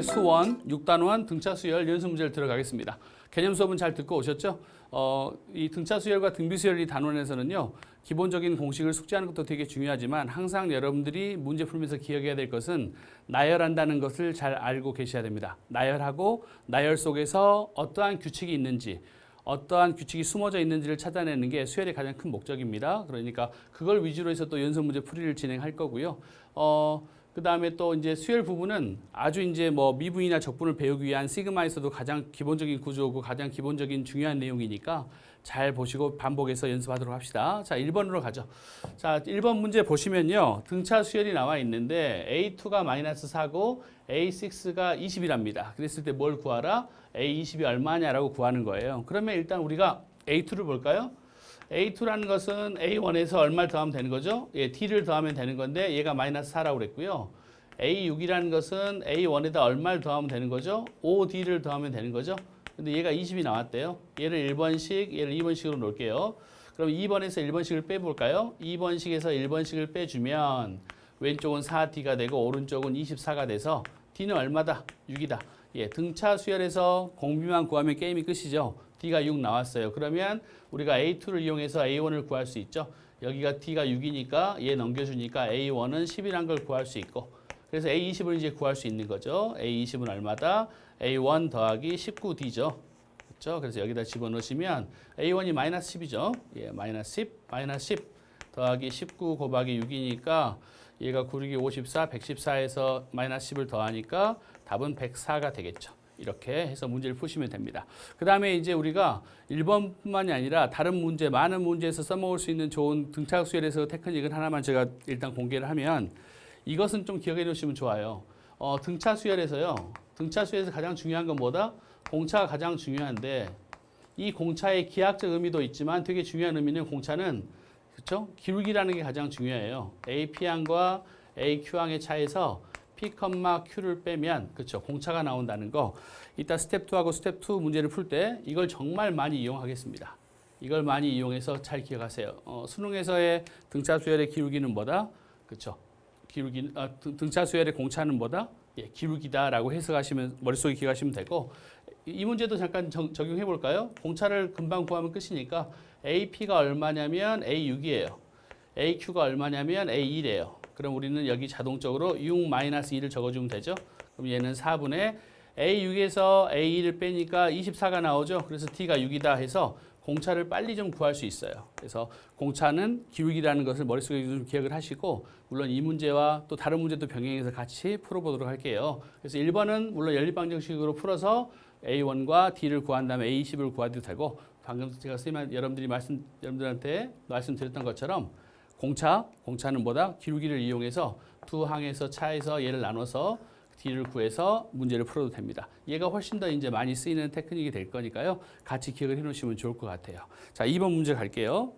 수원 6단원 등차 수열 연습 문제를 들어가겠습니다. 개념 수업은 잘 듣고 오셨죠? 이 등차 수열과 등비 수열 이 단원에서는요. 기본적인 공식을 숙지하는 것도 되게 중요하지만 항상 여러분들이 문제 풀면서 기억해야 될 것은 나열한다는 것을 잘 알고 계셔야 됩니다. 나열하고 나열 속에서 어떠한 규칙이 있는지 어떠한 규칙이 숨어져 있는지를 찾아내는 게 수열의 가장 큰 목적입니다. 그러니까 그걸 위주로 해서 또 연습 문제 풀이를 진행할 거고요. 그 다음에 또 이제 수열 부분은 아주 이제 뭐 미분이나 적분을 배우기 위한 시그마에서도 가장 기본적인 구조고 가장 기본적인 중요한 내용이니까 잘 보시고 반복해서 연습하도록 합시다. 자, 1번으로 가죠. 자, 1번 문제 보시면요. 등차 수열이 나와 있는데 A2가 마이너스 4고 A6가 20이랍니다. 그랬을 때 뭘 구하라? A20이 얼마냐라고 구하는 거예요. 그러면 일단 우리가 A2를 볼까요? A2라는 것은 A1에서 얼마를 더하면 되는 거죠? 예, D를 더하면 되는 건데 얘가 마이너스 4라고 그랬고요. A6이라는 것은 A1에다 얼마를 더하면 되는 거죠? 5D를 더하면 되는 거죠? 근데 얘가 20이 나왔대요. 얘를 1번씩, 얘를 2번씩으로 놓을게요. 그럼 2번에서 1번씩을 빼볼까요? 2번씩에서 1번씩을 빼주면 왼쪽은 4D가 되고 오른쪽은 24가 돼서 D는 얼마다? 6이다. 예, 등차 수열에서 공비만 구하면 게임이 끝이죠. D가 6 나왔어요. 그러면 우리가 A2를 이용해서 A1을 구할 수 있죠. 여기가 D가 6이니까 얘 넘겨주니까 A1은 10이란 걸 구할 수 있고 그래서 A20을 이제 구할 수 있는 거죠. A20은 얼마다? A1 더하기 19D죠. 그렇죠? 그래서 여기다 집어넣으시면 A1이 마이너스 10이죠. 예, 마이너스 10 더하기 19 곱하기 6이니까 얘가 9, 6이 54, 114에서 마이너스 10을 더하니까 답은 104가 되겠죠. 이렇게 해서 문제를 푸시면 됩니다. 그 다음에 이제 우리가 1번뿐만이 아니라 다른 문제, 많은 문제에서 써먹을 수 있는 좋은 등차 수열에서 테크닉을 하나만 제가 일단 공개를 하면 이것은 좀 기억해 두시면 좋아요. 등차 수열에서요. 등차 수열에서 가장 중요한 건 뭐다? 공차가 가장 중요한데 이 공차의 기하학적 의미도 있지만 되게 중요한 의미는 공차는 그렇죠? 기울기라는 게 가장 중요해요. AP항과 AQ항의 차에서 P, Q를 빼면 그렇죠. 공차가 나온다는 거. 이따 스텝 2하고 스텝 2 문제를 풀 때 이걸 정말 많이 이용하겠습니다. 이걸 많이 이용해서 잘 기억하세요. 수능에서의 등차 수열의 기울기는 뭐다? 그렇죠. 등차 수열의 공차는 뭐다? 예, 기울기다라고 해석하시면 머릿속에 기억하시면 되고 이 문제도 잠깐 적용해 볼까요? 공차를 금방 구하면 끝이니까 AP가 얼마냐면 A6이에요. AQ가 얼마냐면 A1이에요. 그럼 우리는 여기 자동적으로 6-2를 적어주면 되죠. 그럼 얘는 4분의 A6에서 A1을 빼니까 24가 나오죠. 그래서 T가 6이다 해서 공차를 빨리 좀 구할 수 있어요. 그래서 공차는 기울기라는 것을 머릿속에 좀 기억을 하시고 물론 이 문제와 또 다른 문제도 병행해서 같이 풀어보도록 할게요. 그래서 1번은 물론 연립방정식으로 풀어서 A1과 D를 구한 다음에 A20을 구해도 되고 방금 제가 여러분들한테 말씀드렸던 것처럼 공차는 뭐다? 기울기를 이용해서 두 항에서 차에서 얘를 나눠서 D를 구해서 문제를 풀어도 됩니다. 얘가 훨씬 더 이제 많이 쓰이는 테크닉이 될 거니까요. 같이 기억을 해 놓으시면 좋을 것 같아요. 자, 2번 문제 갈게요.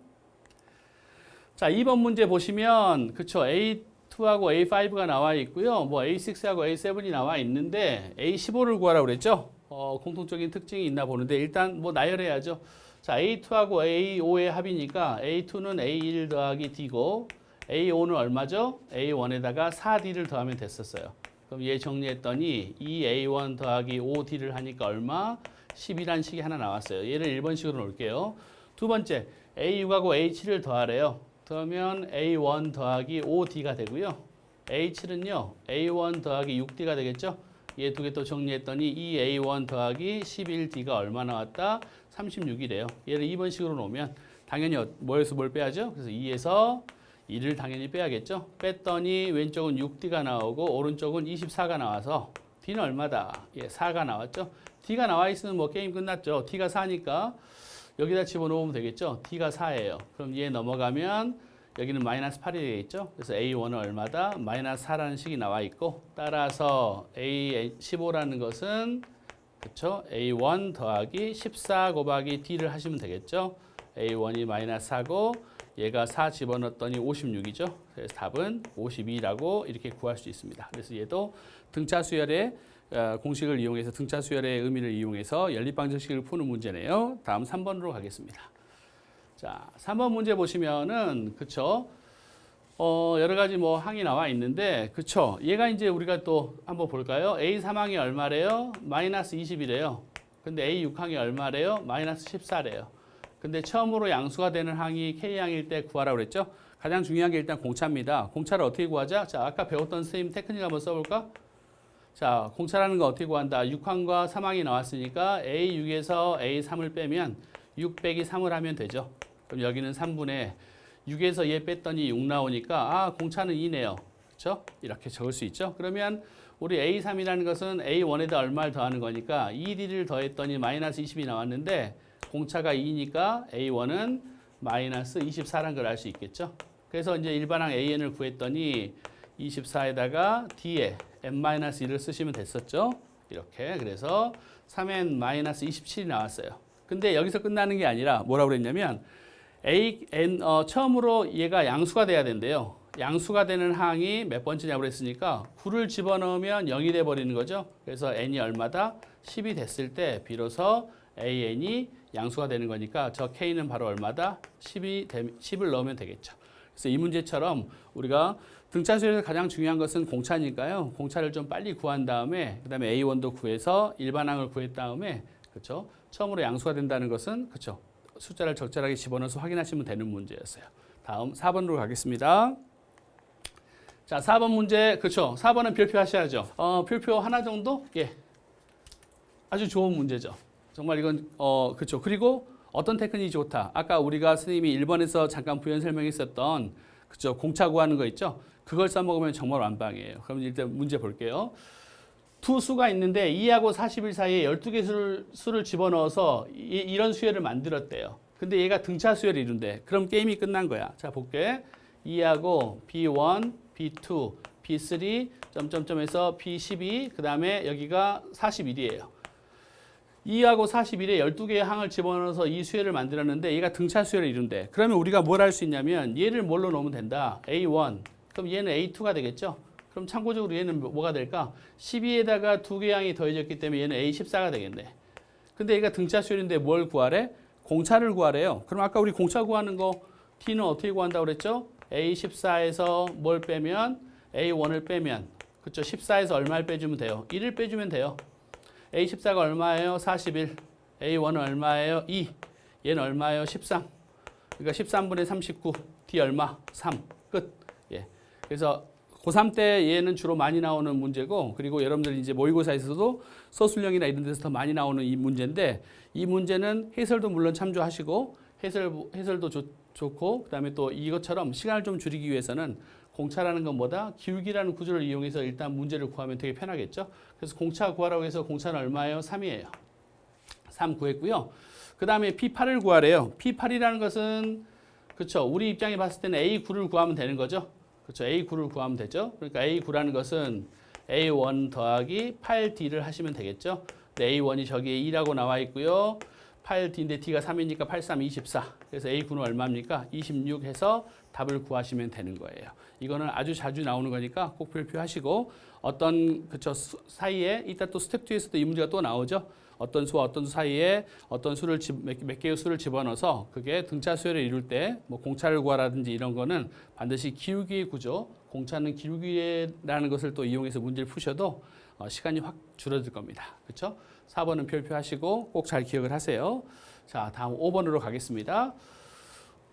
자, 2번 문제 보시면 그쵸 A2하고 A5가 나와 있고요. 뭐 A6하고 A7이 나와 있는데 A15를 구하라고 그랬죠? 공통적인 특징이 있나 보는데 일단 뭐 나열해야죠. 자, A2하고 A5의 합이니까 A2는 A1 더하기 D고 A5는 얼마죠? A1에다가 4D를 더하면 됐었어요. 그럼 얘 정리했더니 2A1 더하기 5D를 하니까 얼마? 10이라는 식이 하나 나왔어요. 얘를 1번식으로 놓을게요. 두 번째, A6하고 A7을 더하래요. 그러면 A1 더하기 5D가 되고요. A7은요, A1 더하기 6D가 되겠죠? 얘 두 개 또 정리했더니 2A1 더하기 11D가 얼마 나왔다? 36이래요. 얘를 2번식으로 놓으면 당연히 뭐에서 뭘 빼야죠? 그래서 2에서 2를 당연히 빼야겠죠? 뺐더니 왼쪽은 6D가 나오고 오른쪽은 24가 나와서 D는 얼마다? 예, 4가 나왔죠? D가 나와 있으면 뭐 게임 끝났죠? D가 4니까 여기다 집어넣으면 되겠죠? D가 4예요. 그럼 얘 넘어가면 여기는 마이너스 8이 되겠죠? 그래서 A1은 얼마다? 마이너스 4라는 식이 나와 있고 따라서 A15라는 것은 그렇죠? A1 더하기 14 곱하기 D를 하시면 되겠죠? A1이 마이너스 4고 얘가 4 집어넣었더니 56이죠? 그래서 답은 52라고 이렇게 구할 수 있습니다. 그래서 얘도 등차 수열의 공식을 이용해서 등차 수열의 의미를 이용해서 연립방정식을 푸는 문제네요. 다음 3번으로 가겠습니다. 자, 3번 문제 보시면은 그쵸? 여러 가지 뭐 항이 나와 있는데, 그쵸? 얘가 이제 우리가 또 한번 볼까요? A 3항이 얼마래요? 마이너스 20이래요. 근데 A 6항이 얼마래요? 마이너스 14래요. 근데 처음으로 양수가 되는 항이 K항일 때 구하라고 그랬죠? 가장 중요한 게 일단 공차입니다. 공차를 어떻게 구하자? 자, 아까 배웠던 선생님 테크닉 한번 써볼까? 자, 공차라는 거 어떻게 구한다? 6항과 3항이 나왔으니까 A6에서 A3을 빼면 6 빼기 3을 하면 되죠. 그럼 여기는 3분의 6에서 얘 뺐더니 6 나오니까 공차는 2네요. 그렇죠? 이렇게 적을 수 있죠. 그러면 우리 A3이라는 것은 A1에다 얼마를 더하는 거니까 2D를 더했더니 마이너스 20이 나왔는데 공차가 2니까 A1은 마이너스 24라는 걸 알 수 있겠죠. 그래서 이제 일반항 AN을 구했더니 24에다가 D에 n-1을 쓰시면 됐었죠. 이렇게. 그래서 3n 마이너스 27이 나왔어요. 근데 여기서 끝나는 게 아니라 뭐라고 그랬냐면 처음으로 얘가 양수가 돼야 된대요. 양수가 되는 항이 몇 번째냐고 그랬으니까 9를 집어넣으면 0이 돼버리는 거죠. 그래서 n이 얼마다? 10이 됐을 때 비로소 an이 양수가 되는 거니까 저 k는 바로 얼마다? 10을 넣으면 되겠죠. 그래서 이 문제처럼 우리가 등차수열에서 가장 중요한 것은 공차니까요. 공차를 좀 빨리 구한 다음에 그다음에 A1도 구해서 일반항을 구했 다음에 그렇죠? 처음으로 양수가 된다는 것은 그렇죠? 숫자를 적절하게 집어넣어서 확인하시면 되는 문제였어요. 다음 4번으로 가겠습니다. 자, 4번 문제 그렇죠? 4번은 별표 하셔야죠. 별표 하나 정도? 예. 아주 좋은 문제죠. 정말 이건 그렇죠. 그리고 어떤 테크닉이 좋다. 아까 우리가 선생님이 1번에서 잠깐 부연 설명했었던 그렇죠. 공차 구하는 거 있죠. 그걸 써먹으면 정말 완방이에요. 그럼 일단 문제 볼게요. 두 수가 있는데 2하고 41 사이에 12개 수를 집어넣어서 이런 수열을 만들었대요. 근데 얘가 등차 수열을 이룬대. 그럼 게임이 끝난 거야. 자, 볼게. 2하고 B1, B2, B3, 점점점에서 B12, 그 다음에 여기가 41이에요. 2하고 41에 12개의 항을 집어넣어서 이 수열을 만들었는데 얘가 등차 수열을 이룬대. 그러면 우리가 뭘 할 수 있냐면 얘를 뭘로 넣으면 된다. A1. 그럼 얘는 A2가 되겠죠? 그럼 참고적으로 얘는 뭐가 될까? 12에다가 2개의 항이 더해졌기 때문에 얘는 A14가 되겠네. 근데 얘가 등차 수열인데 뭘 구하래? 공차를 구하래요. 그럼 아까 우리 공차 구하는 거 T는 어떻게 구한다고 그랬죠? A14에서 뭘 빼면 A1을 빼면 그렇죠? 14에서 얼마를 빼주면 돼요? 1을 빼주면 돼요. A14가 얼마예요? 41. A1은 얼마예요? 2. 얘는 얼마예요? 13. 그러니까 13분의 39. D 얼마? 3. 끝. 예. 그래서 고3 때 얘는 주로 많이 나오는 문제고 그리고 여러분들 이제 모의고사에서도 서술형이나 이런 데서 더 많이 나오는 이 문제인데 이 문제는 해설도 물론 참조하시고 해설도 좋고 그다음에 또 이것처럼 시간을 좀 줄이기 위해서는 공차라는 건 뭐다? 기울기라는 구조를 이용해서 일단 문제를 구하면 되게 편하겠죠. 그래서 공차 구하라고 해서 공차는 얼마예요? 3이에요. 3 구했고요. 그 다음에 P8을 구하래요. P8이라는 것은 그렇죠. 우리 입장에 봤을 때는 A9를 구하면 되는 거죠. 그렇죠. A9를 구하면 되죠. 그러니까 A9라는 것은 A1 더하기 8D를 하시면 되겠죠. A1이 저기에 2라고 나와 있고요. 8D인데 D가 3이니까 8, 3, 24. 그래서 A9는 얼마입니까? 26 해서 답을 구하시면 되는 거예요. 이거는 아주 자주 나오는 거니까 꼭 표하시고 어떤 그쵸 사이에 이따 또 스텝 2에서도 이 문제가 또 나오죠. 어떤 수와 어떤 수 사이에 어떤 수를 몇 개의 수를 집어넣어서 그게 등차 수열을 이룰 때 뭐 공차를 구하라든지 이런 거는 반드시 기울기의 구조, 공차는 기울기라는 것을 또 이용해서 문제를 푸셔도 시간이 확 줄어들 겁니다. 그렇죠? 4번은 표하시고 꼭 잘 기억을 하세요. 자, 다음 5번으로 가겠습니다.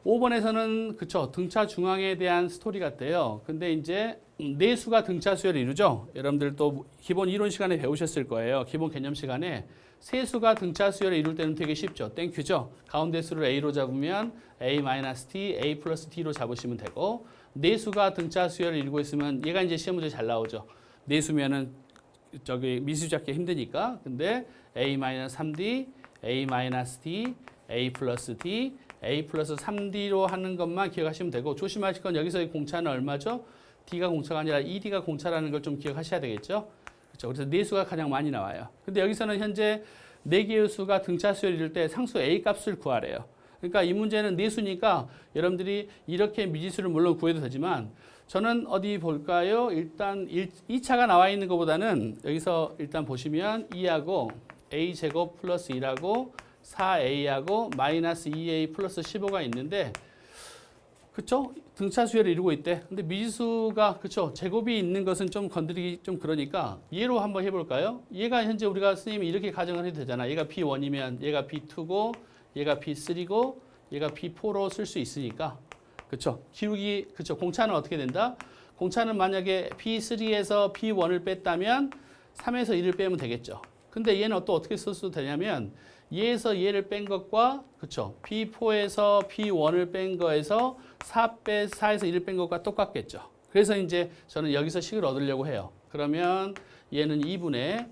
5번에서는 그쵸 등차 중앙에 대한 스토리 같아요. 근데 이제 내수가 등차 수열을 이루죠. 여러분들 또 기본 이론 시간에 배우셨을 거예요. 기본 개념 시간에 세수가 등차 수열을 이룰 때는 되게 쉽죠. 땡큐죠. 가운데 수를 A로 잡으면 A-T, A 플러스 T로 잡으시면 되고 내수가 등차 수열을 이루고 있으면 얘가 이제 시험 문제 잘 나오죠. 내수면은 저기 미수 잡기 힘드니까. 근데 A-3D, A-D, A 플러스 D, A 플러스 3D로 하는 것만 기억하시면 되고 조심하실 건 여기서의 공차는 얼마죠? D가 공차가 아니라 ED가 공차라는 걸 좀 기억하셔야 되겠죠? 그렇죠. 그래서 내수가 가장 많이 나와요. 근데 여기서는 현재 4개의 수가 등차 수열을 이룰 때 상수 A 값을 구하래요. 그러니까 이 문제는 내수니까 여러분들이 이렇게 미지수를 물론 구해도 되지만 저는 어디 볼까요? 일단 2차가 나와 있는 것보다는 여기서 일단 보시면 2하고 A제곱 플러스 1하고 4A하고 마이너스 2A 플러스 15가 있는데 그쵸? 등차 수열을 이루고 있대. 근데 미지수가 그쵸 제곱이 있는 것은 좀 건드리기 좀 그러니까 얘로 한번 해볼까요? 얘가 현재 우리가 선생님이 이렇게 가정을 해도 되잖아. 얘가 B1이면 얘가 B2고 얘가 B3고 얘가 B4로 쓸 수 있으니까 그쵸 기울기 그쵸 공차는 어떻게 된다? 공차는 만약에 B3에서 B1을 뺐다면 3에서 1을 빼면 되겠죠. 근데 얘는 또 어떻게 쓸 수 되냐면 얘에서 얘를 뺀 것과 그쵸 B4에서 B1을 뺀 거에서 4에서 1을 뺀 것과 똑같겠죠. 그래서 이제 저는 여기서 식을 얻으려고 해요. 그러면 얘는 2분의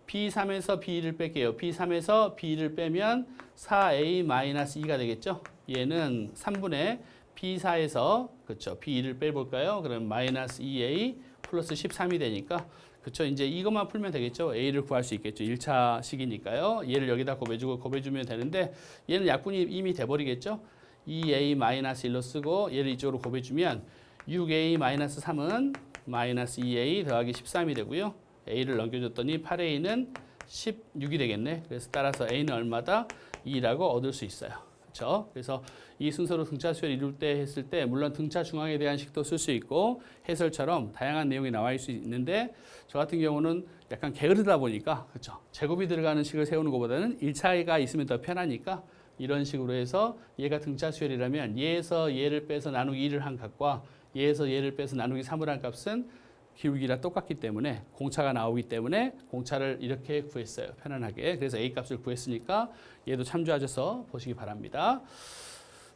B3에서 B1을 뺄게요. B3에서 B1을 빼면 4A-2가 되겠죠. 얘는 3분의 B4에서 그쵸 B1을 빼볼까요? 그럼 마이너스 2A 플러스 13이 되니까 그쵸 이제 이것만 풀면 되겠죠. A를 구할 수 있겠죠. 1차 식이니까요. 얘를 여기다 곱해주고 곱해주면 되는데 얘는 약분이 이미 돼버리겠죠. 2A-1로 쓰고 얘를 이쪽으로 곱해주면 6A-3은 마이너스 2A 더하기 13이 되고요. A를 넘겨줬더니 8A는 16이 되겠네. 그래서 따라서 A는 얼마다? 2라고 얻을 수 있어요. 그렇죠? 그래서 이 순서로 등차 수열 이룰 때 했을 때 물론 등차 중앙에 대한 식도 쓸 수 있고 해설처럼 다양한 내용이 나와 있을 수 있는데 저 같은 경우는 약간 게으르다 보니까 그렇죠? 제곱이 들어가는 식을 세우는 것보다는 1차가 있으면 더 편하니까 이런 식으로 해서 얘가 등차 수열이라면 얘에서 얘를 빼서 나누기 1을 한 값과 얘에서 얘를 빼서 나누기 3을 한 값은 기울기랑 똑같기 때문에 공차가 나오기 때문에 공차를 이렇게 구했어요. 편안하게. 그래서 A 값을 구했으니까 얘도 참조하셔서 보시기 바랍니다.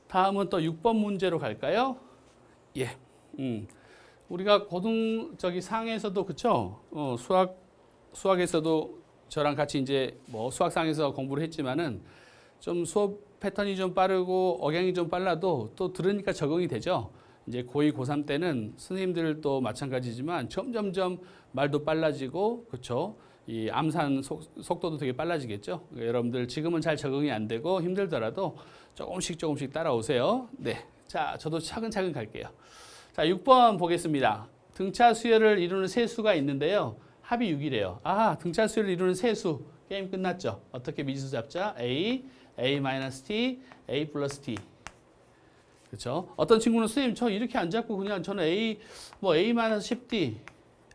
다음은 또 6번 문제로 갈까요? 예. 우리가 상에서도 그쵸? 수학에서도 저랑 같이 이제 뭐 수학상에서 공부를 했지만은 좀 수업 패턴이 좀 빠르고 억양이 좀 빨라도 또 들으니까 적응이 되죠. 이제 고2, 고3 때는 선생님들도 마찬가지지만 점점점 말도 빨라지고 그렇죠. 이 암산 속도도 되게 빨라지겠죠. 여러분들 지금은 잘 적응이 안 되고 힘들더라도 조금씩 따라오세요. 네, 자 저도 차근차근 갈게요. 자 6번 보겠습니다. 등차 수열을 이루는 세수가 있는데요. 합이 6이래요. 아 등차 수열을 이루는 세수 게임 끝났죠. 어떻게 미지수 잡자? A, A-T, A 플러스 T. 그렇죠? 어떤 친구는 선생님 저 이렇게 안 잡고 그냥 저는 A-10D,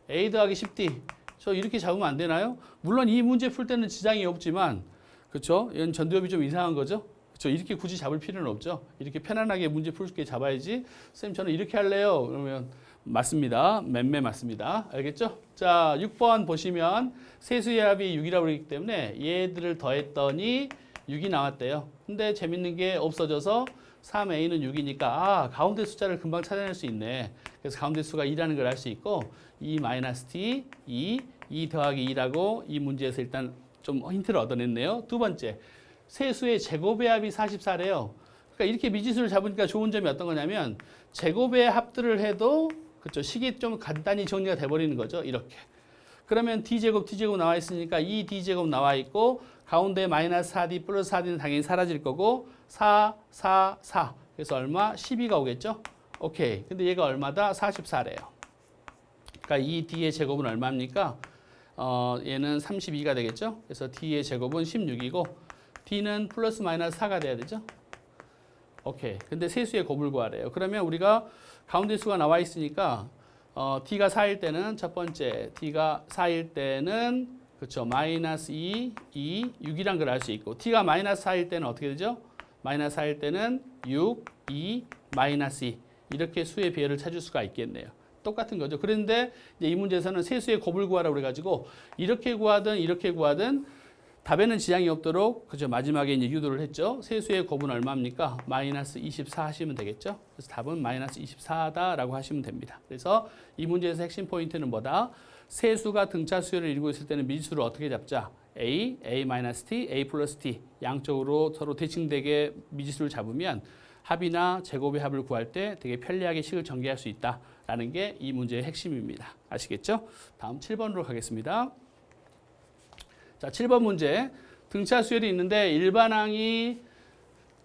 A 더하기 10D 저 이렇게 잡으면 안 되나요? 물론 이 문제 풀 때는 지장이 없지만 그렇죠? 이건 전두엽이 좀 이상한 거죠? 그렇죠? 이렇게 굳이 잡을 필요는 없죠? 이렇게 편안하게 문제 풀 게 잡아야지 선생님 저는 이렇게 할래요 그러면 맞습니다. 맴매 맞습니다. 알겠죠? 자 6번 보시면 세수의 합이 6이라고 그러기 때문에 얘들을 더했더니 6이 나왔대요. 근데 재밌는 게 없어져서 3A는 6이니까 아 가운데 숫자를 금방 찾아낼 수 있네. 그래서 가운데 수가 2라는 걸 알 수 있고 2-T, 2 더하기 2라고 이 문제에서 일단 좀 힌트를 얻어냈네요. 두 번째, 세수의 제곱의 합이 44래요. 그러니까 이렇게 미지수를 잡으니까 좋은 점이 어떤 거냐면 제곱의 합들을 해도 그렇죠. 식이 좀 간단히 정리가 돼버리는 거죠. 이렇게. 그러면 D제곱 나와 있으니까 2D제곱 나와 있고 가운데 마이너스 4D 플러스 4D는 당연히 사라질 거고 4. 그래서 얼마? 12가 오겠죠? 오케이. 근데 얘가 얼마다? 44래요. 그러니까 이 D의 제곱은 얼마입니까? 얘는 32가 되겠죠? 그래서 D의 제곱은 16이고 D는 플러스 마이너스 4가 돼야 되죠? 오케이. 근데 세수의 곱을 구하래요. 그러면 우리가 가운데 수가 나와 있으니까 D가 4일 때는 첫 번째 D가 4일 때는 그렇죠. 마이너스 2, 6이란 걸 알 수 있고 T가 마이너스 4일 때는 어떻게 되죠? 마이너스 4일 때는 6, 2, 마이너스 2 이렇게 수의 비율을 찾을 수가 있겠네요. 똑같은 거죠. 그런데 이제 이 문제에서는 세수의 곱을 구하라고 그래가지고 이렇게 구하든 답에는 지장이 없도록 그죠 마지막에 이제 유도를 했죠. 세수의 곱은 얼마입니까? 마이너스 24 하시면 되겠죠. 그래서 답은 마이너스 24다라고 하시면 됩니다. 그래서 이 문제에서 핵심 포인트는 뭐다? 세수가 등차 수열을 이루고 있을 때는 미지수를 어떻게 잡자? A, A-T, A 플러스 T 양쪽으로 서로 대칭되게 미지수를 잡으면 합이나 제곱의 합을 구할 때 되게 편리하게 식을 전개할 수 있다라는 게 이 문제의 핵심입니다. 아시겠죠? 다음 7번으로 가겠습니다. 자, 7번 문제. 등차 수열이 있는데 일반항이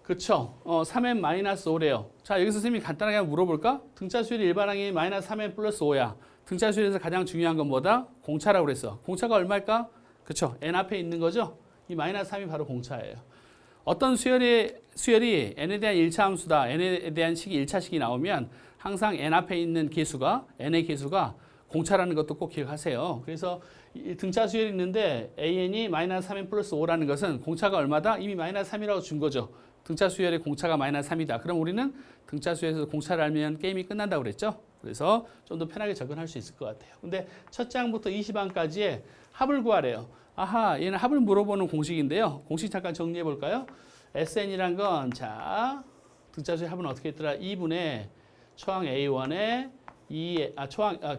그쵸? 3n-5래요. 자, 여기서 선생님이 간단하게 한번 물어볼까? 등차 수열이 일반항이 마이너스 3n 플러스 5야. 등차 수열에서 가장 중요한 건 뭐다? 공차라고 그랬어. 공차가 얼마일까? 그쵸? n 앞에 있는 거죠? 이 마이너스 3이 바로 공차예요. 어떤 수열이 n에 대한 1차 함수다. n에 대한 식이 1차식이 나오면 항상 n 앞에 있는 계수가 n의 계수가 공차라는 것도 꼭 기억하세요. 그래서 이 등차 수열이 있는데 an이 마이너스 3n 플러스 5라는 것은 공차가 얼마다? 이미 마이너스 3이라고 준 거죠. 등차 수열의 공차가 마이너스 3이다. 그럼 우리는 등차 수열에서 공차를 알면 게임이 끝난다고 그랬죠. 그래서 좀 더 편하게 접근할 수 있을 것 같아요. 근데 첫 장부터 20항까지의 합을 구하래요. 아하, 얘는 합을 물어보는 공식인데요. 공식 잠깐 정리해 볼까요? SN이란 건, 자, 등차수의 합은 어떻게 했더라? 2분의 초항 A1에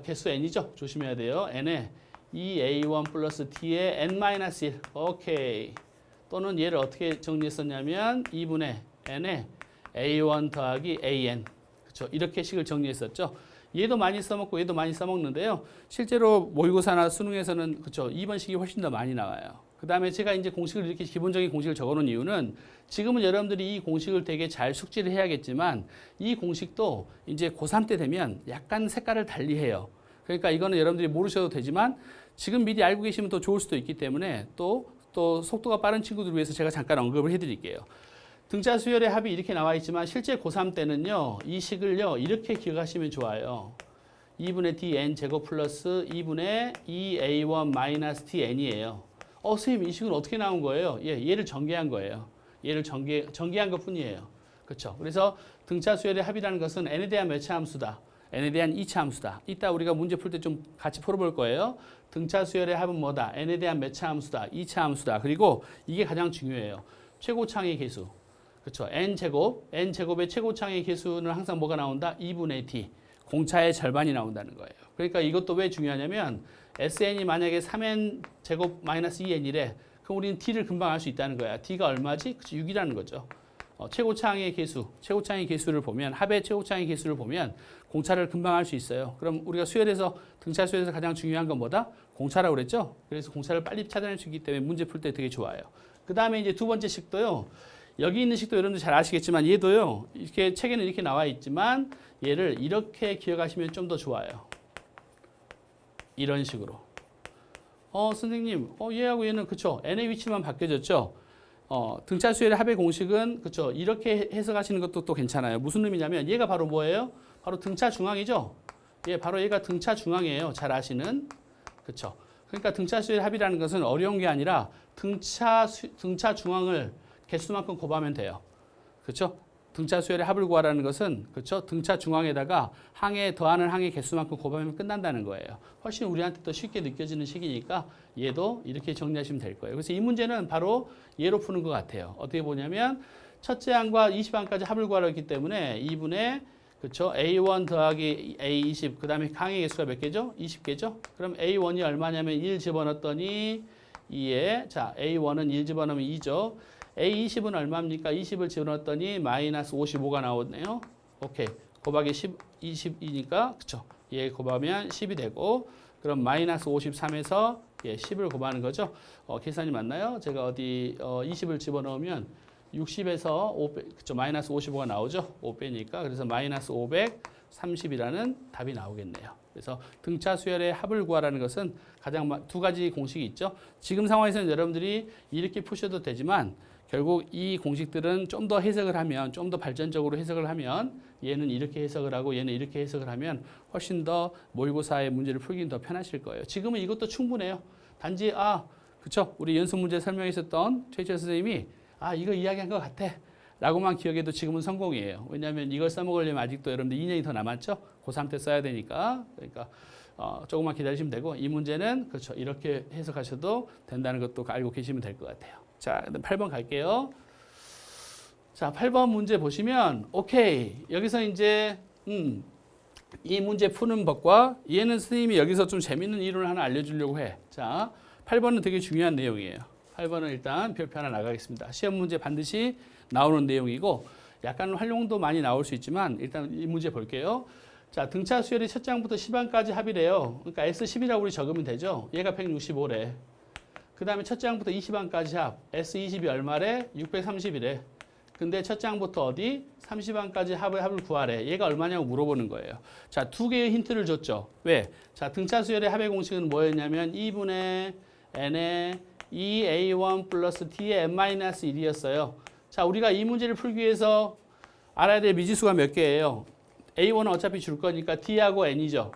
개수 n이죠? 조심해야 돼요. n에 2A1 플러스 T에 n-1. 오케이. 또는 얘를 어떻게 정리했었냐면 2분의 n에 A1 더하기 AN. 그렇죠? 이렇게 식을 정리했었죠. 얘도 많이 써먹고 얘도 많이 써먹는데요. 실제로 모의고사나 수능에서는 그렇죠. 2번식이 훨씬 더 많이 나와요. 그 다음에 제가 이제 공식을 이렇게 기본적인 공식을 적어놓은 이유는 지금은 여러분들이 이 공식을 되게 잘 숙지를 해야겠지만 이 공식도 이제 고3 때 되면 약간 색깔을 달리해요. 그러니까 이거는 여러분들이 모르셔도 되지만 지금 미리 알고 계시면 더 좋을 수도 있기 때문에 또 속도가 빠른 친구들을 위해서 제가 잠깐 언급을 해드릴게요. 등차 수열의 합이 이렇게 나와 있지만 실제 고3 때는요. 이 식을요. 이렇게 기억하시면 좋아요. 2분의 dn 제곱 플러스 2분의 2a1 마이너스 tn이에요. 선생님 이 식은 어떻게 나온 거예요? 얘를 전개한 거예요. 얘를 전개한 것 뿐이에요. 그렇죠? 그래서 등차 수열의 합이라는 것은 n에 대한 몇차 함수다. n에 대한 2차 함수다. 이따 우리가 문제 풀 때 좀 같이 풀어볼 거예요. 등차 수열의 합은 뭐다? n에 대한 몇차 함수다. 2차 함수다. 그리고 이게 가장 중요해요. 최고창의 계수. 그렇죠? n제곱의 최고창의 계수는 항상 뭐가 나온다? 2분의 d. 공차의 절반이 나온다는 거예요. 그러니까 이것도 왜 중요하냐면 SN이 만약에 3n 제곱 마이너스 2n이래. 그럼 우리는 t를 금방 알 수 있다는 거야. t가 얼마지? 그치, 6이라는 거죠. 최고차항의 계수를 보면 합의 최고차항의 계수를 보면 공차를 금방 알 수 있어요. 그럼 우리가 수열에서 등차 수열에서 가장 중요한 건 뭐다? 공차라고 그랬죠? 그래서 공차를 빨리 찾아낼 수 있기 때문에 문제 풀 때 되게 좋아요. 그 다음에 이제 두 번째 식도요. 여기 있는 식도 여러분들 잘 아시겠지만 얘도요. 이렇게 책에는 이렇게 나와 있지만 얘를 이렇게 기억하시면 좀 더 좋아요. 이런 식으로. 선생님, 얘하고 얘는 그쵸? n의 위치만 바뀌어졌죠? 등차 수열의 합의 공식은 그쵸? 이렇게 해석하시는 것도 또 괜찮아요. 무슨 의미냐면 얘가 바로 뭐예요? 바로 등차 중앙이죠? 바로 얘가 등차 중앙이에요. 잘 아시는. 그쵸? 그러니까 등차 수열의 합이라는 것은 어려운 게 아니라 등차 중앙을 개수만큼 곱하면 돼요. 그렇죠? 등차 수열의 합을 구하라는 것은 그렇죠? 등차 중앙에다가 항에 더하는 항의 개수만큼 곱하면 끝난다는 거예요. 훨씬 우리한테 더 쉽게 느껴지는 식이니까 얘도 이렇게 정리하시면 될 거예요. 그래서 이 문제는 바로 얘로 푸는 것 같아요. 어떻게 보냐면 첫째 항과 20항까지 합을 구하라 했기 때문에 2분의 그렇죠? A1 더하기 A20 그 다음에 항의 개수가 몇 개죠? 20개죠? 그럼 A1이 얼마냐면 1 집어넣었더니 2에 자 A1은 1 집어넣으면 2죠. A20은 얼마입니까? 20을 집어넣었더니 마이너스 55가 나오네요. 오케이. 곱하기 10, 20이니까, 그쵸? 얘 곱하면 10이 되고, 그럼 마이너스 53에서 10을 곱하는 거죠. 계산이 맞나요? 제가 20을 집어넣으면 60에서 500, 그쵸? 마이너스 55가 나오죠? 5 빼니까. 그래서 마이너스 530이라는 답이 나오겠네요. 그래서 등차 수열의 합을 구하라는 것은 가장 두 가지 공식이 있죠. 지금 상황에서는 여러분들이 이렇게 푸셔도 되지만 결국 이 공식들은 좀 더 해석을 하면 좀 더 발전적으로 해석을 하면 얘는 이렇게 해석을 하고 얘는 이렇게 해석을 하면 훨씬 더 모의고사의 문제를 풀기는 더 편하실 거예요. 지금은 이것도 충분해요. 단지 그쵸? 우리 연습 문제 설명했었던 최희철 선생님이 이거 이야기한 것 같아 라고만 기억해도 지금은 성공이에요. 왜냐하면 이걸 써먹으려면 아직도 여러분들 2년이 더 남았죠. 고3 때 써야 되니까. 그러니까 조금만 기다리시면 되고 이 문제는 그렇죠. 이렇게 해석하셔도 된다는 것도 알고 계시면 될 것 같아요. 자, 8번 갈게요. 자, 8번 문제 보시면 오케이. 여기서 이제 이 문제 푸는 법과 얘는 선생님이 여기서 좀 재밌는 이론을 하나 알려주려고 해. 자, 8번은 되게 중요한 내용이에요. 8번은 일단 별표 하나 나가겠습니다. 시험 문제 반드시 나오는 내용이고 약간 활용도 많이 나올 수 있지만 일단 이 문제 볼게요. 자, 등차 수열이 첫 장부터 10항까지 합이래요. 그러니까 S10이라고 우리 적으면 되죠. 얘가 165래. 그 다음에 첫 장부터 20항까지 합. S20이 얼마래? 630이래. 근데 첫 장부터 30항까지 합을 구하래. 얘가 얼마냐고 물어보는 거예요. 자, 두 개의 힌트를 줬죠. 왜? 자, 등차 수열의 합의 공식은 뭐였냐면 2분의 n의 2a1 플러스 t의 n-1이었어요. 자, 우리가 이 문제를 풀기 위해서 알아야 될 미지수가 몇 개예요? A1은 어차피 줄 거니까 D하고 N이죠.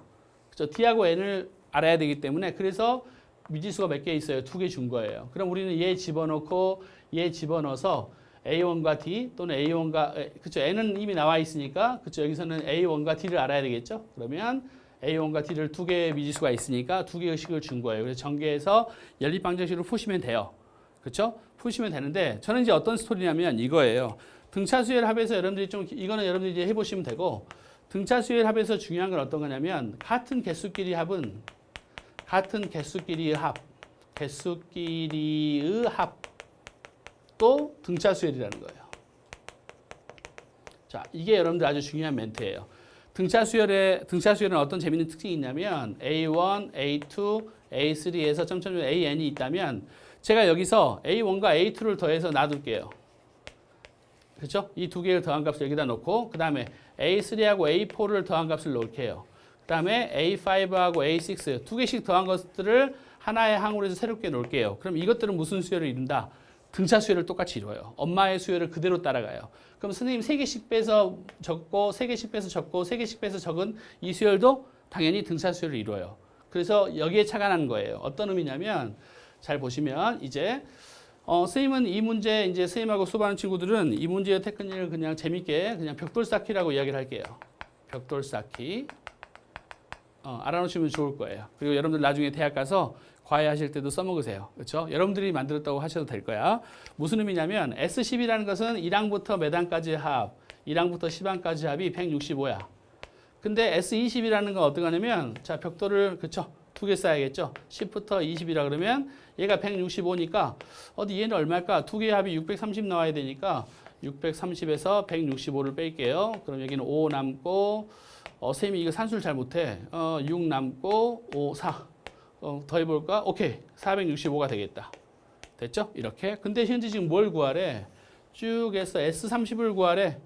그렇죠? D하고 N을 알아야 되기 때문에 그래서 미지수가 몇 개 있어요? 2개 준 거예요. 그럼 우리는 얘 집어넣고 얘 집어넣어서 A1과 D 또는 A1과 그렇죠? N은 이미 나와 있으니까 그렇죠? 여기서는 A1과 D를 알아야 되겠죠? 그러면 A1과 D를 2개의 미지수가 있으니까 2개의 식을 준 거예요. 그래서 전개해서 연립방정식으로 푸시면 돼요. 그렇죠? 푸시면 되는데 저는 이제 어떤 스토리냐면 이거예요. 등차수열 합에서 여러분들이 좀 이거는 여러분들이 이제 해보시면 되고 등차수열 합에서 중요한 건 어떤 거냐면 같은 개수끼리 합은 같은 개수끼리의 합도 등차수열이라는 거예요. 자, 이게 여러분들 아주 중요한 멘트예요. 등차수열은 어떤 재밌는 특징이 있냐면 A1, A2, A3에서 점점 AN이 있다면 제가 여기서 A1과 A2를 더해서 놔둘게요. 그렇죠? 이 두 개를 더한 값을 여기다 놓고 그 다음에 A3하고 A4를 더한 값을 놓을게요. 그 다음에 A5하고 A6 두 개씩 더한 것들을 하나의 항으로 해서 새롭게 놓을게요. 그럼 이것들은 무슨 수열을 이룬다? 등차 수열을 똑같이 이루어요. 엄마의 수열을 그대로 따라가요. 그럼 선생님 3개씩 빼서 적고 3개씩 빼서 적고 3개씩 빼서 적은 이 수열도 당연히 등차 수열을 이루어요. 그래서 여기에 차가 나는 거예요. 어떤 의미냐면 잘 보시면 이제 선생님은 이 문제 이제 선생님하고 수업하는 친구들은 이 문제의 테크닉을 그냥 재밌게 그냥 벽돌 쌓기라고 이야기를 할게요. 벽돌 쌓기. 알아놓으시면 좋을 거예요. 그리고 여러분들 나중에 대학 가서 과외 하실 때도 써먹으세요. 그렇죠? 여러분들이 만들었다고 하셔도 될 거야. 무슨 의미냐면 S10이라는 것은 1항부터 몇 항까지의 합, 1항부터 10항까지 합이 165야. 근데 S20이라는 건 어떤 거냐면 자, 벽돌을 그쵸? 2개 쌓아야겠죠? 10부터 20이라 그러면 얘가 165니까 어디 얘는 얼마일까? 2개의 합이 630 나와야 되니까 630에서 165를 뺄게요. 그럼 여기는 5 남고 선생님이 이거 산수를 잘 못해. 6 남고 5, 4 더해볼까? 오케이. 465가 되겠다. 됐죠? 이렇게. 근데 현재 지금 뭘 구하래? 쭉 해서 S30을 구하래.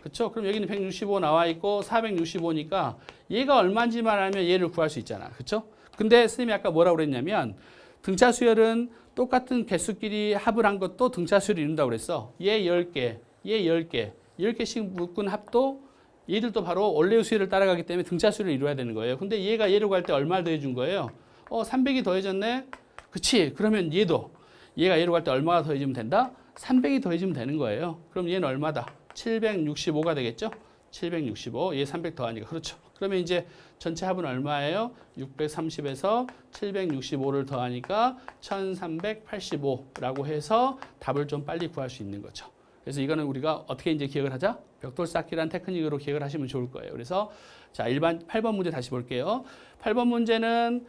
그쵸? 그럼 여기는 165 나와 있고 465니까 얘가 얼마인지만 알면 얘를 구할 수 있잖아. 그쵸? 근데 선생님이 아까 뭐라고 그랬냐면 등차 수열은 똑같은 개수끼리 합을 한 것도 등차 수열을 이룬다고 그랬어. 얘 10개, 얘 10개, 10개씩 묶은 합도 얘들도 바로 원래의 수열을 따라가기 때문에 등차 수열을 이루어야 되는 거예요. 근데 얘가 얘로 갈 때 얼마를 더해준 거예요? 300이 더해졌네? 그치? 그러면 얘가 얘로 갈 때 얼마가 더해지면 된다? 300이 더해지면 되는 거예요. 그럼 얘는 얼마다? 765가 되겠죠? 765, 얘 300 더하니까. 그렇죠. 그러면 이제 전체 합은 얼마예요? 630에서 765를 더하니까 1385라고 해서 답을 좀 빨리 구할 수 있는 거죠. 그래서 이거는 우리가 어떻게 이제 기억을 하자? 벽돌 쌓기란 테크닉으로 기억을 하시면 좋을 거예요. 그래서 자, 8번 문제 다시 볼게요. 8번 문제는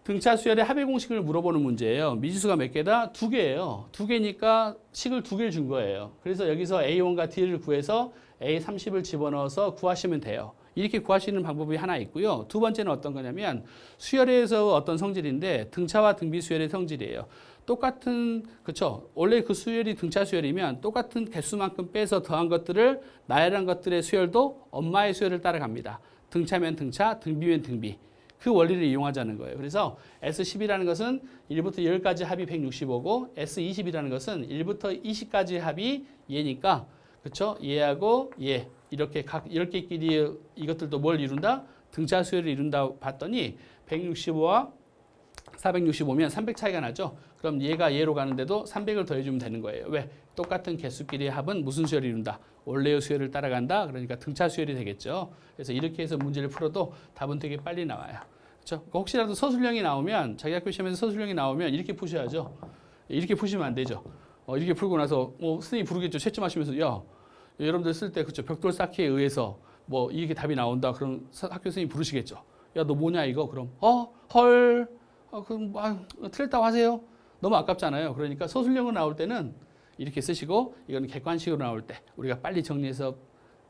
등차 수열의 합의 공식을 물어보는 문제예요. 미지수가 몇 개다? 2개예요. 2개니까 식을 2개를 준 거예요. 그래서 여기서 A1과 D를 구해서 A30을 집어넣어서 구하시면 돼요. 이렇게 구하시는 방법이 하나 있고요. 두 번째는 어떤 거냐면 수열에서 어떤 성질인데 등차와 등비 수열의 성질이에요. 똑같은 그쵸? 원래 그 수열이 등차 수열이면 똑같은 개수만큼 빼서 더한 것들을 나열한 것들의 수열도 엄마의 수열을 따라갑니다. 등차면 등차, 등비면 등비. 그 원리를 이용하자는 거예요. 그래서 S10이라는 것은 1부터 10까지 합이 165고 S20이라는 것은 1부터 20까지 합이 얘니까 그쵸? 얘하고 얘 이렇게 각 10개끼리 이것들도 뭘 이룬다? 등차 수열을 이룬다 봤더니 165와 465면 300 차이가 나죠? 그럼 얘가 얘로 가는데도 300을 더해주면 되는 거예요. 왜? 똑같은 개수끼리의 합은 무슨 수열을 이룬다? 원래의 수열을 따라간다? 그러니까 등차 수열이 되겠죠. 그래서 이렇게 해서 문제를 풀어도 답은 되게 빨리 나와요. 그렇죠? 혹시라도 서술형이 나오면 자기 학교 시험에서 서술형이 나오면 이렇게 푸셔야죠. 이렇게 푸시면 안 되죠. 이렇게 풀고 나서 선생님이 부르겠죠. 채점하시면서 야 여러분들 쓸 때 그렇죠. 벽돌 쌓기에 의해서 뭐 이게 답이 나온다. 그럼 학교 선생님 부르시겠죠. 야 너 뭐냐 이거? 그럼 헐 그럼 틀렸다고 하세요. 너무 아깝잖아요. 그러니까 서술형으로 나올 때는 이렇게 쓰시고 이거는 객관식으로 나올 때 우리가 빨리 정리해서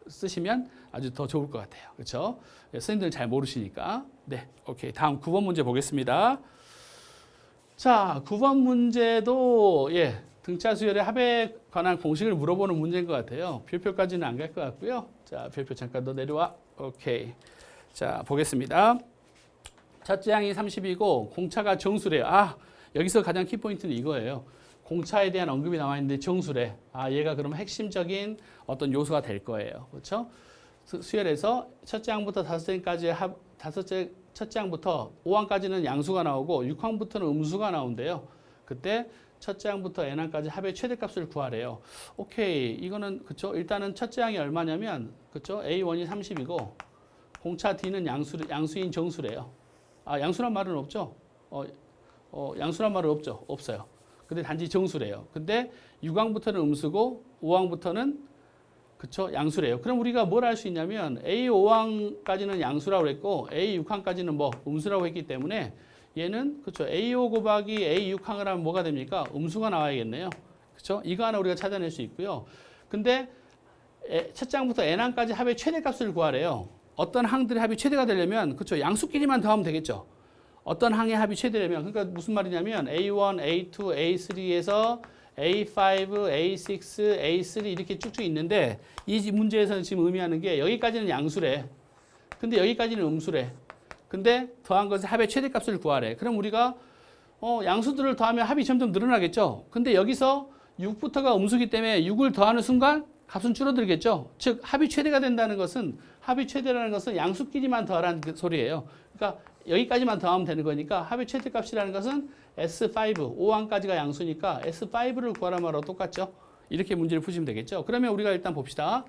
쓰시면 아주 더 좋을 것 같아요. 그렇죠? 선생님들은 잘 모르시니까. 네, 오케이. 다음 9번 문제 보겠습니다. 자, 9번 문제도 등차 수열의 합에 관한 공식을 물어보는 문제인 것 같아요. 별표까지는 안 갈 것 같고요. 자, 별표 잠깐 더 내려와. 오케이. 자, 보겠습니다. 첫째 항이 30이고 공차가 정수래요. 여기서 가장 키포인트는 이거예요. 공차에 대한 언급이 나와 있는데 정수래. 얘가 그럼 핵심적인 어떤 요소가 될 거예요. 그렇죠? 수열에서 첫째 항부터 다섯째 항까지 첫째 항부터 5항까지는 양수가 나오고 6항부터는 음수가 나온대요. 그때 첫째 항부터 n항까지 합의 최대값을 구하래요. 오케이. 이거는 그쵸? 일단은 첫째 항이 얼마냐면 그쵸? A1이 30이고 공차 D는 양수인 정수래요. 아, 양수란 말은 없죠? 양수란 말은 없죠? 없어요. 근데 단지 정수래요. 근데 6항부터는 음수고 5항부터는 그쵸? 양수래요. 그럼 우리가 뭘 할 수 있냐면 A5항까지는 양수라고 했고 A6항까지는 뭐 음수라고 했기 때문에 얘는 그쵸? A5 곱하기 A6항을 하면 뭐가 됩니까? 음수가 나와야겠네요. 그쵸? 이거 하나 우리가 찾아낼 수 있고요. 근데 첫째 항부터 n항까지 합의 최대값을 구하래요. 어떤 항들의 합이 최대가 되려면 그쵸? 양수끼리만 더하면 되겠죠. 어떤 항의 합이 최대려면 그러니까 무슨 말이냐면 A1, A2, A3에서 A5, A6, A3 이렇게 쭉쭉 있는데 이 문제에서는 지금 의미하는 게 여기까지는 양수래. 근데 여기까지는 음수래. 근데 더한 것의 합의 최대값을 구하래. 그럼 우리가 양수들을 더하면 합이 점점 늘어나겠죠. 근데 여기서 6부터가 음수기 때문에 6을 더하는 순간 값은 줄어들겠죠. 즉 합이 최대가 된다는 것은 합이 최대라는 것은 양수끼리만 더하라는 그 소리예요. 그러니까 여기까지만 더하면 되는 거니까 합의 최대값이라는 것은 S5, 5항까지가 양수니까 S5를 구하란 말하고 똑같죠. 이렇게 문제를 푸시면 되겠죠. 그러면 우리가 일단 봅시다.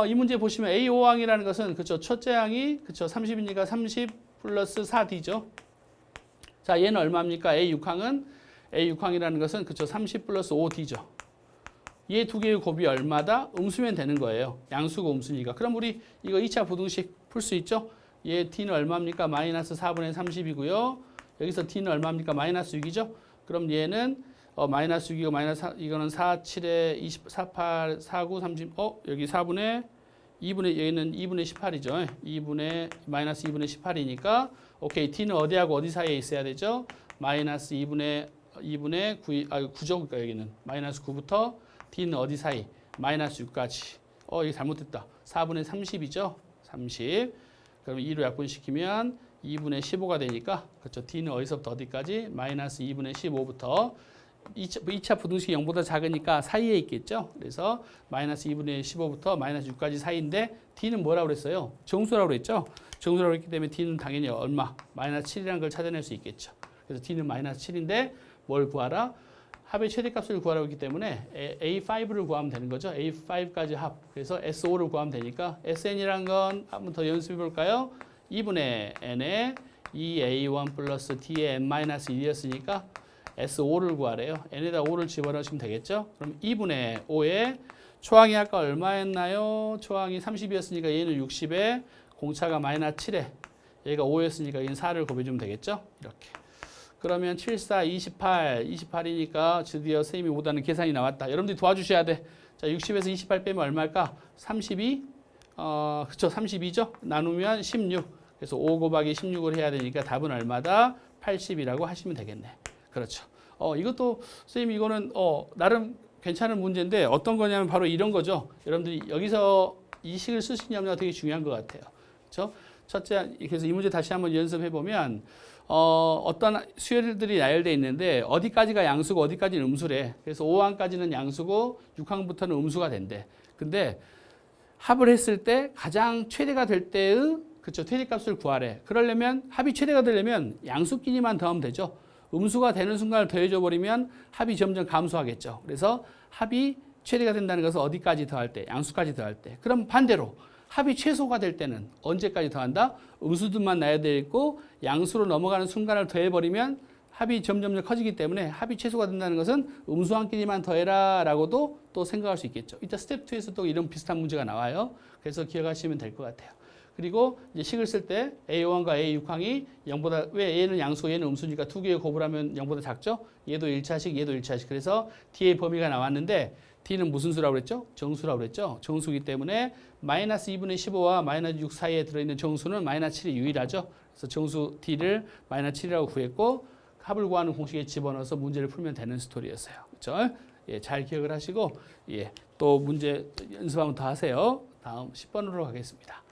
이 문제 보시면 A5항이라는 것은 그쵸 첫째 항이 그쵸 30이니까 30 플러스 4D죠. 자 얘는 얼마입니까? A6항이라는 것은 그쵸 30 플러스 5D죠. 얘 두 개의 곱이 얼마다? 음수면 되는 거예요. 양수고 음수니까. 그럼 우리 이거 2차 부등식 풀 수 있죠? 얘 D는 얼마입니까? 마이너스 4분의 30이고요. 여기서 D는 얼마입니까? 마이너스 6이죠? 그럼 얘는 마이너스 6이고 마이너스 4, 이거는 4, 7에 20, 4, 8, 4, 9, 30, 여기 4분의 2분의, 여기는 2분의 18이죠. 2분의, 마이너스 2분의 18이니까, 오케이. D는 어디하고 어디 사이에 있어야 되죠? 마이너스 2분의 9죠. 그러니까 여기는. 마이너스 9부터 D는 어디 사이? 마이너스 6까지. 이거 잘못됐다. 4분의 30이죠. 30. 그럼 2로 약분시키면 2분의 15가 되니까, 그렇죠. D는 어디서부터 어디까지? 마이너스 2분의 15부터 2차 부등식이 0보다 작으니까 사이에 있겠죠. 그래서 마이너스 2분의 15부터 마이너스 6까지 사이인데 D는 뭐라고 그랬어요? 정수라고 그랬죠. 정수라고 했기 때문에 D는 당연히 얼마? 마이너스 7이라는 걸 찾아낼 수 있겠죠. 그래서 D는 마이너스 7인데 뭘 구하라? 합의 최대값을 구하라고 했기 때문에 A5를 구하면 되는 거죠. A5까지 합. 그래서 S5를 구하면 되니까 SN이란 건 한번 더 연습해 볼까요? 2분의 N에 2A1 플러스 D의 N-1이었으니까 S5를 구하래요. N에다 5를 집어넣으시면 되겠죠. 그럼 2분의 5에 초항이 아까 얼마였나요? 초항이 30이었으니까 얘는 60에 공차가 마이너스 7에 얘가 5였으니까 얘는 4를 곱해주면 되겠죠. 이렇게. 그러면 7, 4, 28, 28이니까 드디어 선생님이 오다는 계산이 나왔다. 여러분들이 도와주셔야 돼. 자, 60에서 28 빼면 얼마일까? 32? 그쵸, 32죠? 나누면 16. 그래서 5 곱하기 16을 해야 되니까 답은 얼마다? 80이라고 하시면 되겠네. 그렇죠. 이것도 선생님 이거는 나름 괜찮은 문제인데 어떤 거냐면 바로 이런 거죠. 여러분들이 여기서 이 식을 쓰시냐면 되게 중요한 것 같아요. 그렇죠? 첫째, 그래서 이 문제 다시 한번 연습해 보면 어떤 수열들이 나열되어 있는데 어디까지가 양수고 어디까지는 음수래. 그래서 5항까지는 양수고 6항부터는 음수가 된대. 근데 합을 했을 때 가장 최대가 될 때의 그쵸 최대값을 구하래. 그러려면 합이 최대가 되려면 양수끼리만 더하면 되죠. 음수가 되는 순간을 더해줘 버리면 합이 점점 감소하겠죠. 그래서 합이 최대가 된다는 것은 어디까지 더할 때? 양수까지 더할 때. 그럼 반대로 합이 최소가 될 때는 언제까지 더한다? 음수들만 나야 되고 양수로 넘어가는 순간을 더해버리면 합이 점점 커지기 때문에 합이 최소가 된다는 것은 음수항끼리만 더해라 라고도 또 생각할 수 있겠죠. 이따 스텝 2에서 또 이런 비슷한 문제가 나와요. 그래서 기억하시면 될 것 같아요. 그리고 이제 식을 쓸 때 A5항과 A6항이 0보다 왜 얘는 양수 얘는 음수니까 두 개의 곱을 하면 0보다 작죠? 얘도 1차식 얘도 1차식. 그래서 D의 범위가 나왔는데 D는 무슨 수라고 그랬죠? 정수라고 그랬죠? 정수이기 때문에 마이너스 2분의 15와 마이너스 6 사이에 들어있는 정수는 마이너스 7이 유일하죠. 그래서 정수 D를 마이너스 7이라고 구했고 합을 구하는 공식에 집어넣어서 문제를 풀면 되는 스토리였어요. 그렇죠? 예, 잘 기억을 하시고 예, 또 문제 연습 한번 더 하세요. 다음 10번으로 가겠습니다.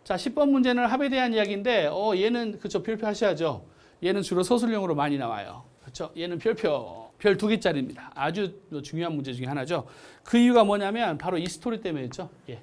자, 10번 문제는 합에 대한 이야기인데 얘는 그쵸 별표 하셔야죠. 얘는 주로 서술형으로 많이 나와요. 그렇죠? 얘는 별표 별 2개짜리입니다. 아주 중요한 문제 중에 하나죠. 그 이유가 뭐냐면 바로 이 스토리 때문이죠. 예.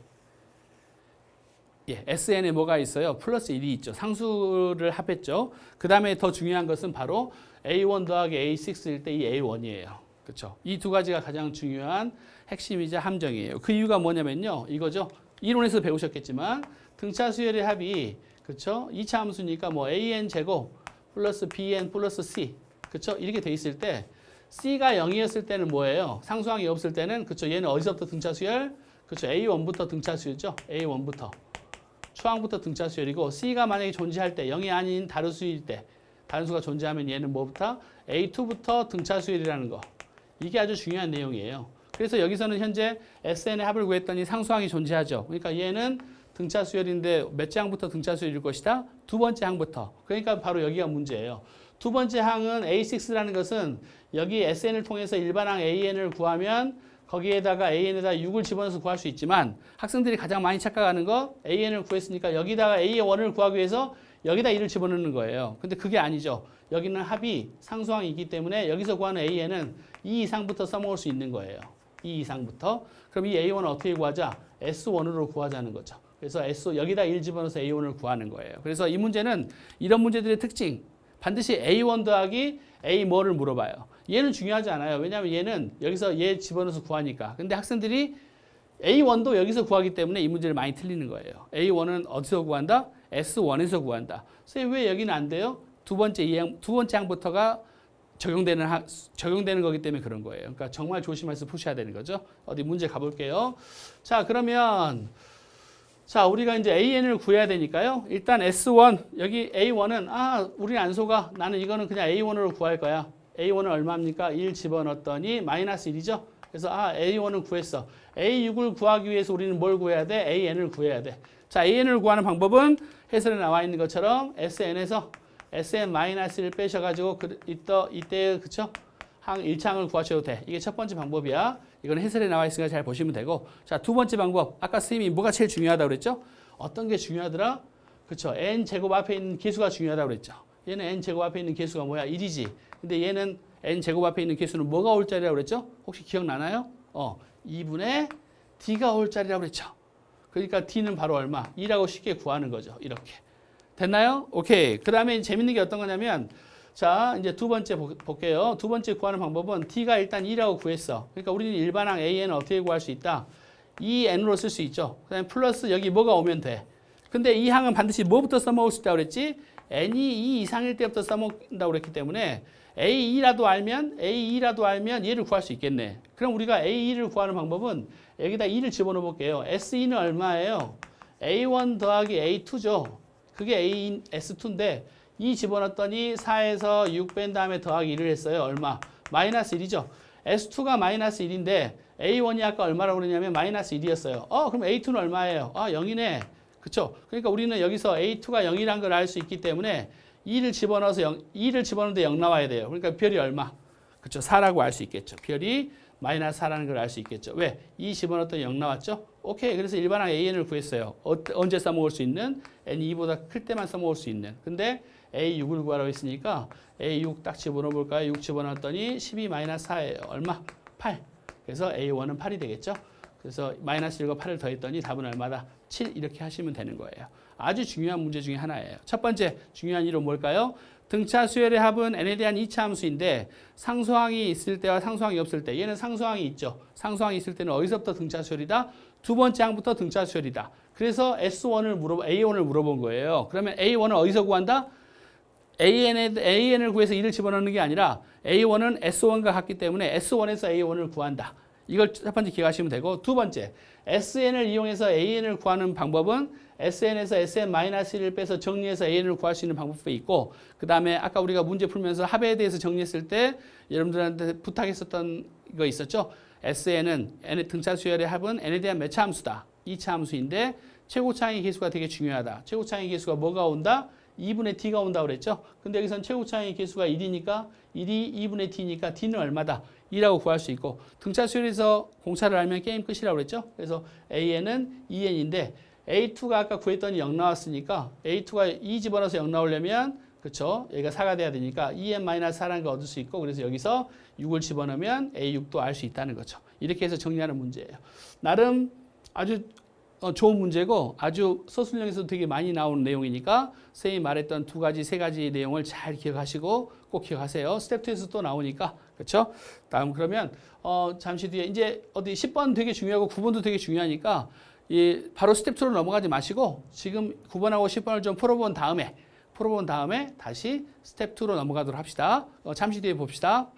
예, SN에 뭐가 있어요? 플러스 1이 있죠. 상수를 합했죠. 그 다음에 더 중요한 것은 바로 A1 더하기 A6일 때 이 A1이에요. 그렇죠? 이 두 가지가 가장 중요한 핵심이자 함정이에요. 그 이유가 뭐냐면요. 이거죠. 이론에서 배우셨겠지만 등차 수열의 합이 그렇죠? 2차 함수니까 뭐 AN 제곱 플러스 BN 플러스 C 그렇죠? 이렇게 돼 있을 때 C가 0이었을 때는 뭐예요? 상수항이 없을 때는 그렇죠? 얘는 어디서부터 등차 수열? 그렇죠? A1부터 등차 수열이죠. A1부터. 초항부터 등차 수열이고 C가 만약에 존재할 때 0이 아닌 다른 수일 때 다른 수가 존재하면 얘는 뭐부터? A2부터 등차 수열이라는 거. 이게 아주 중요한 내용이에요. 그래서 여기서는 현재 SN의 합을 구했더니 상수항이 존재하죠. 그러니까 얘는 등차 수열인데 몇 째 항부터 등차 수열일 것이다? 두 번째 항부터. 그러니까 바로 여기가 문제예요. 두 번째 항은 A6라는 것은 여기 SN을 통해서 일반항 AN을 구하면 거기에다가 AN에다 6을 집어넣어서 구할 수 있지만 학생들이 가장 많이 착각하는 거 AN을 구했으니까 여기다가 A1을 구하기 위해서 여기다 2를 집어넣는 거예요. 근데 그게 아니죠. 여기는 합이 상수항이기 때문에 여기서 구하는 AN은 2 이상부터 써먹을 수 있는 거예요. 2 이상부터. 그럼 이 A1을 어떻게 구하자? S1으로 구하자는 거죠. 그래서 여기다 1 집어넣어서 A1을 구하는 거예요. 그래서 이 문제는 이런 문제들의 특징. 반드시 A1 더하기 A 뭐를 물어봐요. 얘는 중요하지 않아요. 왜냐하면 얘는 여기서 얘 집어넣어서 구하니까. 근데 학생들이 A1도 여기서 구하기 때문에 이 문제를 많이 틀리는 거예요. A1은 어디서 구한다? S1에서 구한다. 선생님 왜 여기는 안 돼요? 두 번째 항부터가 적용되는 거기 때문에 그런 거예요. 그러니까 정말 조심해서 푸셔야 되는 거죠. 어디 문제 가볼게요. 자, 그러면 자, 우리가 이제 AN을 구해야 되니까요. 일단 S1, 여기 A1은 우리 안 속아. 나는 이거는 그냥 A1으로 구할 거야. A1은 얼마입니까? 1 집어넣었더니 마이너스 1이죠. 그래서 A1은 구했어. A6을 구하기 위해서 우리는 뭘 구해야 돼? AN을 구해야 돼. 자, AN을 구하는 방법은 해설에 나와 있는 것처럼 SN에서 SN-1을 빼셔가지고 이때 그쵸? 항 1차항을 구하셔도 돼. 이게 첫 번째 방법이야. 이건 해설에 나와 있으니까 잘 보시면 되고. 자, 두 번째 방법. 아까 선생님이 뭐가 제일 중요하다고 그랬죠? 어떤 게 중요하더라? 그쵸? N제곱 앞에 있는 개수가 중요하다고 그랬죠? 얘는 N제곱 앞에 있는 개수가 뭐야? 1이지. 근데 얘는 N제곱 앞에 있는 개수는 뭐가 올 자리라고 그랬죠? 혹시 기억나나요? 2분의 D가 올 자리라고 그랬죠? 그러니까 D는 바로 얼마? 2라고 쉽게 구하는 거죠. 이렇게. 됐나요? 오케이. 그 다음에 재밌는 게 어떤 거냐면 자, 이제 두 번째 볼게요. 두 번째 구하는 방법은 T가 일단 2라고 구했어. 그러니까 우리는 일반항 AN을 어떻게 구할 수 있다? 2N으로 쓸 수 있죠. 그 다음에 플러스 여기 뭐가 오면 돼. 근데 이 항은 반드시 뭐부터 써먹을 수 있다고 그랬지? N이 2 이상일 때부터 써먹는다고 그랬기 때문에 A2라도 알면 얘를 구할 수 있겠네. 그럼 우리가 A2를 구하는 방법은 여기다 2를 집어넣어 볼게요. S2는 얼마예요? A1 더하기 A2죠. 그게 S2인데 2 집어넣었더니 4에서 6 뺀 다음에 더하기 1을 했어요. 얼마? 마이너스 1이죠. S2가 마이너스 1인데 A1이 아까 얼마라고 그러냐면 마이너스 1이었어요. 그럼 A2는 얼마예요? 0이네. 그쵸? 그러니까 우리는 여기서 A2가 0이란 걸 알 수 있기 때문에 2를 집어넣는데 0 나와야 돼요. 그러니까 별이 얼마? 그쵸? 4라고 알 수 있겠죠. 별이 마이너스 4라는 걸 알 수 있겠죠. 왜? 2 집어넣었더니 0 나왔죠? 오케이. 그래서 일반항 AN을 구했어요. 언제 써먹을 수 있는? N이 2보다 클 때만 써먹을 수 있는. 근데 A6을 구하라고 했으니까 A6 딱 집어넣어 볼까요? 6 집어넣었더니 12 마이너스 4예요. 얼마? 8. 그래서 A1은 8이 되겠죠? 그래서 마이너스 1과 8을 더했더니 답은 얼마다? 7 이렇게 하시면 되는 거예요. 아주 중요한 문제 중에 하나예요. 첫 번째 중요한 이론 뭘까요? 등차 수열의 합은 n에 대한 2차 함수인데 상수항이 있을 때와 상수항이 없을 때 얘는 상수항이 있죠. 상수항이 있을 때는 어디서부터 등차 수열이다? 두 번째 항부터 등차 수열이다. 그래서 A1을 물어본 거예요. 그러면 A1을 어디서 구한다? AN을 구해서 2를 집어넣는 게 아니라 A1은 S1과 같기 때문에 S1에서 A1을 구한다. 이걸 첫 번째 기억하시면 되고 두 번째 SN을 이용해서 AN을 구하는 방법은 SN에서 SN-1을 빼서 정리해서 AN을 구할 수 있는 방법도 있고 그 다음에 아까 우리가 문제 풀면서 합에 대해서 정리했을 때 여러분들한테 부탁했었던 거 있었죠. SN은 등차 수열의 합은 n에 대한 몇 차 함수다. 2차 함수인데 최고차항의 개수가 되게 중요하다. 최고차항의 개수가 뭐가 온다? 2분의 t가 온다고 그랬죠. 근데 여기서는 최고차항의 개수가 1이니까 1이 2분의 t니까 t는 얼마다? 2라고 구할 수 있고 등차 수열에서 공차를 알면 게임 끝이라고 그랬죠. 그래서 AN은 2N인데 A2가 아까 구했더니 0 나왔으니까 A2가 2 집어넣어서 0 나오려면 그쵸? 여기가 4가 돼야 되니까 2n-4라는 걸 얻을 수 있고 그래서 여기서 6을 집어넣으면 A6도 알 수 있다는 거죠. 이렇게 해서 정리하는 문제예요. 나름 아주 좋은 문제고 아주 서술형에서도 되게 많이 나오는 내용이니까 선생님이 말했던 두 가지, 세 가지 내용을 잘 기억하시고 꼭 기억하세요. 스텝 2에서 또 나오니까. 그렇죠? 다음 그러면 잠시 뒤에 이제 어디 10번 되게 중요하고 9번도 되게 중요하니까 바로 스텝 2로 넘어가지 마시고 지금 9번하고 10번을 좀 풀어본 다음에 다시 스텝 2로 넘어가도록 합시다. 잠시 뒤에 봅시다.